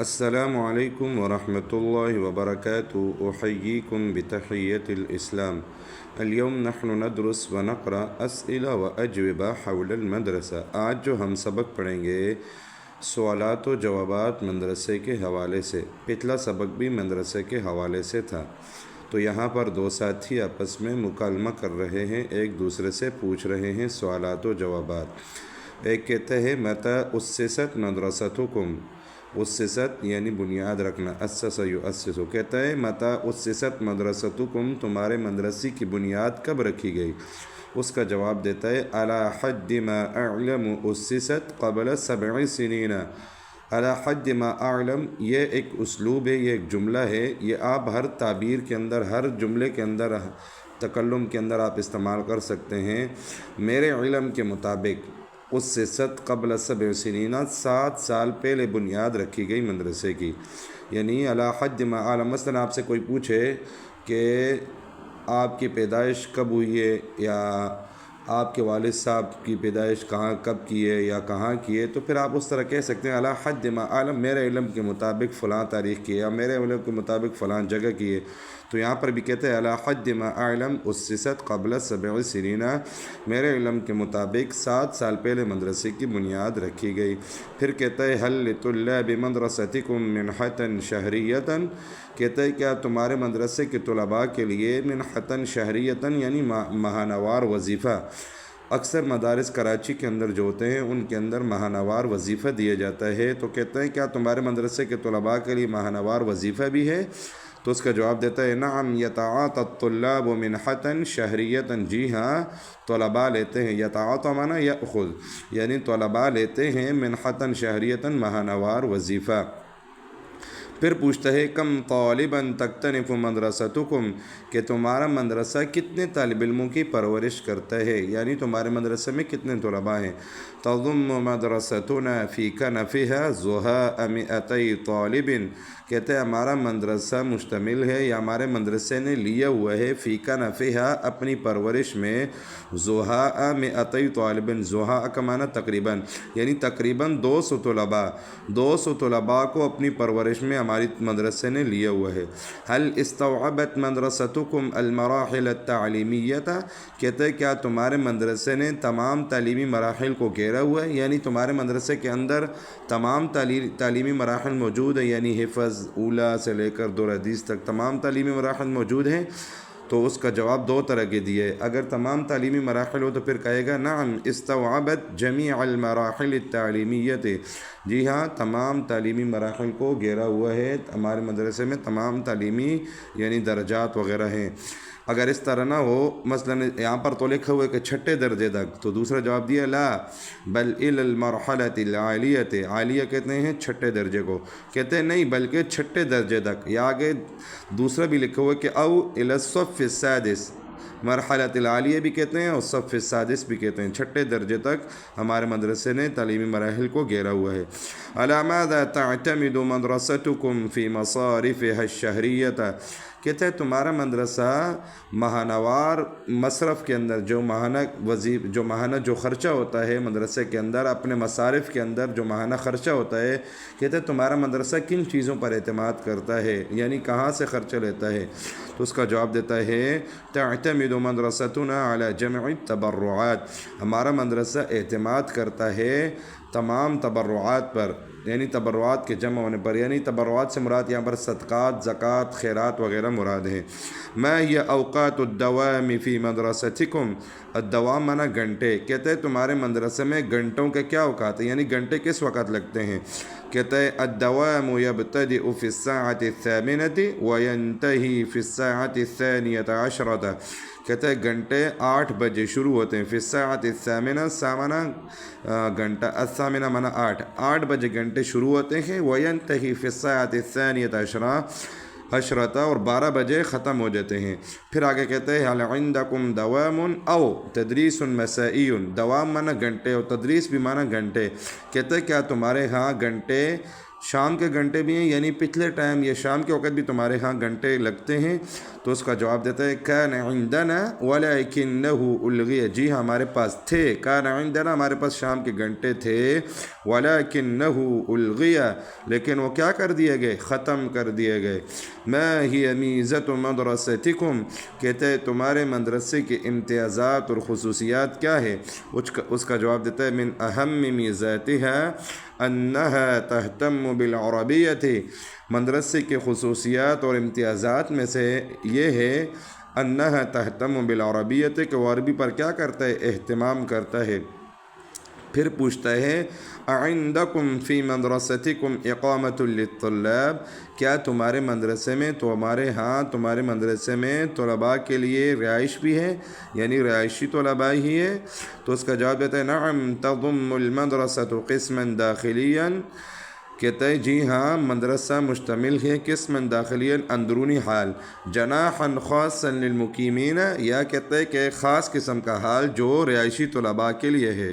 السلام علیکم ورحمۃ اللہ وبرکاتہ احییکم بتحیۃ الاسلام اليوم نحن ندرس ونقرأ اسئلہ واجوبہ حول المدرسہ۔ آج جو ہم سبق پڑھیں گے سوالات و جوابات مدرسے کے حوالے سے۔ پچھلا سبق بھی مدرسے کے حوالے سے تھا، تو یہاں پر دو ساتھی آپس میں مکالمہ کر رہے ہیں، ایک دوسرے سے پوچھ رہے ہیں سوالات و جوابات۔ ایک کہتا ہے متی اسست مدرستکم، اسست یعنی بنیاد رکھنا، اسس یؤسس، کہتا ہے متی اسست مدرستکم، تمہارے مدرسے کی بنیاد کب رکھی گئی؟ اس کا جواب دیتا ہے علی حد ما اعلم اسست قبل 7 سنین۔ علی حد ما اعلم یہ ایک اسلوب ہے، یہ ایک جملہ ہے، یہ آپ ہر تعبیر کے اندر، ہر جملے کے اندر، تکلم کے اندر آپ استعمال کر سکتے ہیں۔ میرے علم کے مطابق اسست قبل 7 سنین، 7 سال پہلے بنیاد رکھی گئی مدرسے کی، یعنی علی حد ما اعلم۔ مثلا آپ سے کوئی پوچھے کہ آپ کی پیدائش کب ہوئی ہے، یا آپ کے والد صاحب کی پیدائش کب کی ہے یا کہاں کی ہے، تو پھر آپ اس طرح کہہ سکتے ہیں علی حد ما اعلم، میرے علم کے مطابق فلاں تاریخ کی ہے، یا میرے علم کے مطابق فلاں جگہ کی ہے۔ تو یہاں پر بھی کہتے ہیں علی حد ما اعلم اسست قبل 7 سنین، میرے علم کے مطابق 7 سال پہلے مدرسے کی بنیاد رکھی گئی۔ پھر کہتا ہے حل لطلاب مدرستکم منحۃ شہریۃ، کہتا ہے کیا تمہارے مدرسے کے طلباء کے لیے منحۃ شہریۃ یعنی ماہانوار وظیفہ، اکثر مدارس کراچی کے اندر جو ہوتے ہیں ان کے اندر ماہانوار وظیفہ دیا جاتا ہے، تو کہتا ہے کیا تمہارے مدرسے کے طلباء کے لیے ماہانوار وظیفہ بھی ہے؟ تو اس کا جواب دیتا ہے نعم یتعاطی الطلاب منحۃ شہریۃ، جی ہاں طلباء لیتے ہیں، یتعاطی معنی یأخذ، یعنی طلباء لیتے ہیں منحۃ شہریۃ ماہانوار وظیفہ۔ پھر پوچھتا ہے کم طالبا تکتنف مدرستکم، کہ تمہارا مدرسہ کتنے طالب علموں کی پرورش کرتا ہے، یعنی تمہارے مدرسے میں کتنے طلباء ہیں۔ تضم مدرستنا فی کنفها زہاء 200 طالب، کہتے ہیں ہمارا مدرسہ مشتمل ہے، یا ہمارے مدرسے نے لیا ہوا ہے فی کنفها اپنی پرورش میں زہاء 200 طالب، زہاء کا معنی تقریباً، یعنی تقریباً 200 طلباء، 200 طلباء کو اپنی پرورش میں ہماری مدرسے نے لیا ہوا ہے۔ حل استوعبت مدرستکم المراحل التعلیمیۃ، کہتے ہیں کیا تمہارے مدرسے نے تمام تعلیمی مراحل کو گھیرا ہوا ہے، یعنی تمہارے مدرسے کے اندر تمام تعلیمی مراحل موجود ہیں، یعنی حفظ اولیٰ سے لے کر دور حدیث تک تمام تعلیمی مراحل موجود ہیں۔ تو اس کا جواب دو طرح کے دیے، اگر تمام تعلیمی مراحل ہو تو پھر کہے گا نعم استوعبت جمیع المراحل التعلیمیۃ، جی ہاں تمام تعلیمی مراحل کو گھیرا ہوا ہے، ہمارے مدرسے میں تمام تعلیمی یعنی درجات وغیرہ ہیں۔ اگر اس طرح نہ ہو، مثلا یہاں پر تو لکھا ہوا ہے کہ 6 درجے تک، تو دوسرا جواب دیا لا بل الی المرحلۃ العالیۃ، عالیہ کہتے ہیں 6 درجے کو، کہتے ہیں نہیں بلکہ 6 درجے تک، یا آگے دوسرا بھی لکھا ہوا ہے کہ او الی الصف السادس، مرحلۃ العالیہ بھی کہتے ہیں اور صف السادس بھی کہتے ہیں، 6 درجے تک ہمارے مدرسے نے تعلیمی مراحل کو گھیرا ہوا ہے۔ علی ماذا تعتمد مدرستکم فی مصارفها الشہریۃ، کہتے ہیں تمہارا مدرسہ ماہانوار مصرف کے اندر جو ماہانہ جو خرچہ ہوتا ہے مدرسے کے اندر، اپنے مصارف کے اندر جو ماہانہ خرچہ ہوتا ہے، کہتے ہیں تمہارا مدرسہ کن چیزوں پر اعتماد کرتا ہے، یعنی کہاں سے خرچہ لیتا ہے؟ تو اس کا جواب دیتا ہے تعتمد مدرستنا علی جمع التبرعات، ہمارا مدرسہ اعتماد کرتا ہے تمام تبرعات پر، یعنی تبرعات کے جمع ہونے پر، یعنی تبرعات سے مراد یہاں پر صدقات، زکوٰۃ، خیرات وغیرہ مراد ہیں۔ ما ہی اوقات الدوام فی مدرستکم، الدوام معنی گھنٹے، کہتے ہیں تمہارے مدرسے میں گھنٹوں کے کیا اوقات ہیں، یعنی گھنٹے کس وقت لگتے ہیں؟ کہتا ہے الدوام یبتدئ فی الساعۃ الثامنۃ وینتہی فی الساعۃ الثانیۃ عشرۃ، کہتے ہیں گھنٹے 8 بجے شروع ہوتے ہیں، فی الساعۃ الثامنہ، سامنا گھنٹہ، الثامنہ معنی 8 بجے گھنٹے شروع ہوتے ہیں، وینتہی فی الساعۃ الثانیۃ عشرۃ، اور 12 بجے ختم ہو جاتے ہیں۔ پھر آگے کہتے ہیں هل عندکم دوام او تدریس مسائی، دوام معنی گھنٹے اور تدریس بھی معنی گھنٹے، کہتے ہیں کیا تمہارے ہاں گھنٹے شام کے گھنٹے بھی ہیں یعنی پچھلے ٹائم یا شام کے وقت بھی تمہارے ہاں گھنٹے لگتے ہیں؟ تو اس کا جواب دیتا ہے کان عندنا ولکنہ الغی، جی ہاں ہمارے پاس تھے، کان عندنا ہمارے پاس شام کے گھنٹے تھے، ولکنہ الغی لیکن وہ کیا کر دیے گئے؟ ختم کر دیے گئے۔ ما ہی میزۃ مدرستکم، کہتے ہیں تمہارے مدرسے کے امتیازات اور خصوصیات کیا ہے؟ اس کا جواب دیتا ہے من اہم میزاتها انہا تہتم بالعربیت، مدرسے کے خصوصیات اور امتیازات میں سے یہ ہے انہا تہتم بالعربیت کہ وہ عربی پر کیا کرتا ہے؟ اہتمام کرتا ہے۔ پھر پوچھتا ہے اعندکم فی مدرستکم اقامۃ للطلاب، کیا تمہارے مدرسے میں، تو ہمارے ہاں تمہارے مدرسے میں طلباء کے لیے رہائش بھی ہے، یعنی رہائشی طلباء ہی ہے؟ تو اس کا جواب دیتا ہے نعم تضم المدرسۃ قسما داخلیا، کہتا ہے جی ہاں مدرسہ مشتمل ہے قسما داخلیا اندرونی حال، جناحا خاصا للمقیمین، یا کہتا ہے کہ خاص قسم کا حال جو رہائشی طلباء کے لیے ہے۔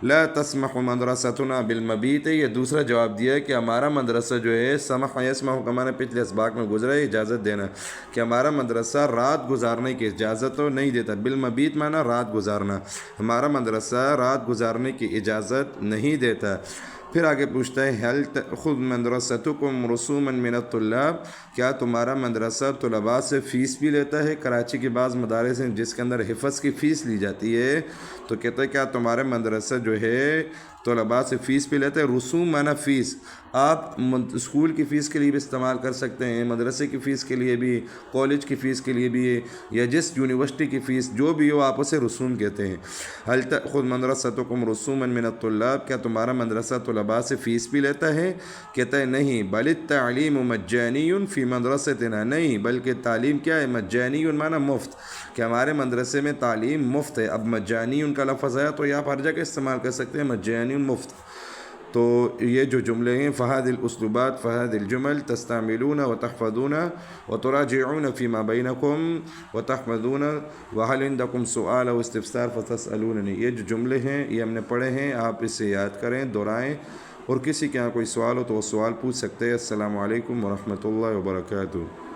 لا تسمح مدرستنا بالمبیت، یہ دوسرا جواب دیا ہے کہ ہمارا مدرسہ جو ہے سمح یسمح کا معنی پچھلے اسباق میں گزرا ہے اجازت دینا، کہ ہمارا مدرسہ رات گزارنے کی اجازت تو نہیں دیتا، بالمبیت معنی رات گزارنا، ہمارا مدرسہ رات گزارنے کی اجازت نہیں دیتا۔ پھر آگے پوچھتا ہے هل تأخذ مدرستکم رسوما من الطلاب، کیا تمہارا مدرسہ طلباء سے فیس بھی لیتا ہے؟ کراچی کے بعض مدارس ہیں جس کے اندر حفظ کی فیس لی جاتی ہے، تو کہتا ہے کیا تمہارے مدرسہ جو ہے طلباء سے فیس بھی لیتا ہے؟ رسوم معنی فیس، آپ اسکول کی فیس کے لیے بھی استعمال کر سکتے ہیں، مدرسے کی فیس کے لیے بھی، کالج کی فیس کے لیے بھی، یا جس یونیورسٹی کی فیس جو بھی ہو آپ اسے رسوم کہتے ہیں۔ هل تأخذ مدرستکم رسوما من الطلاب، کیا تمہارا مدرسہ طلباء سے فیس بھی لیتا ہے؟ کہتا ہے نہیں، بل التعلیم مجانی فی مدرستنا، نہیں بلکہ تعلیم کیا ہے؟ مجانی معنی مفت، کہ ہمارے مدرسے میں تعلیم مفت ہے۔ اب مجانی کا لفظ آیا تو یہ آپ ہر جگہ استعمال کر سکتے ہیں، مجانی مفت۔ تو یہ جو جملے ہیں فہد الاسلوبات فہد الجمل تستعملون وتحفظون وتراجعون فيما بينكم وتحفظون وهل عندكم سؤال او استفسار فتسألونني، یہ جو جملے ہیں یہ ہم نے پڑھے ہیں، آپ اسے یاد کریں، دہرائیں، اور کسی کے یہاں کوئی سوال ہو تو وہ سوال پوچھ سکتے ہیں۔ السلام علیکم ورحمۃ اللہ وبرکاتہ۔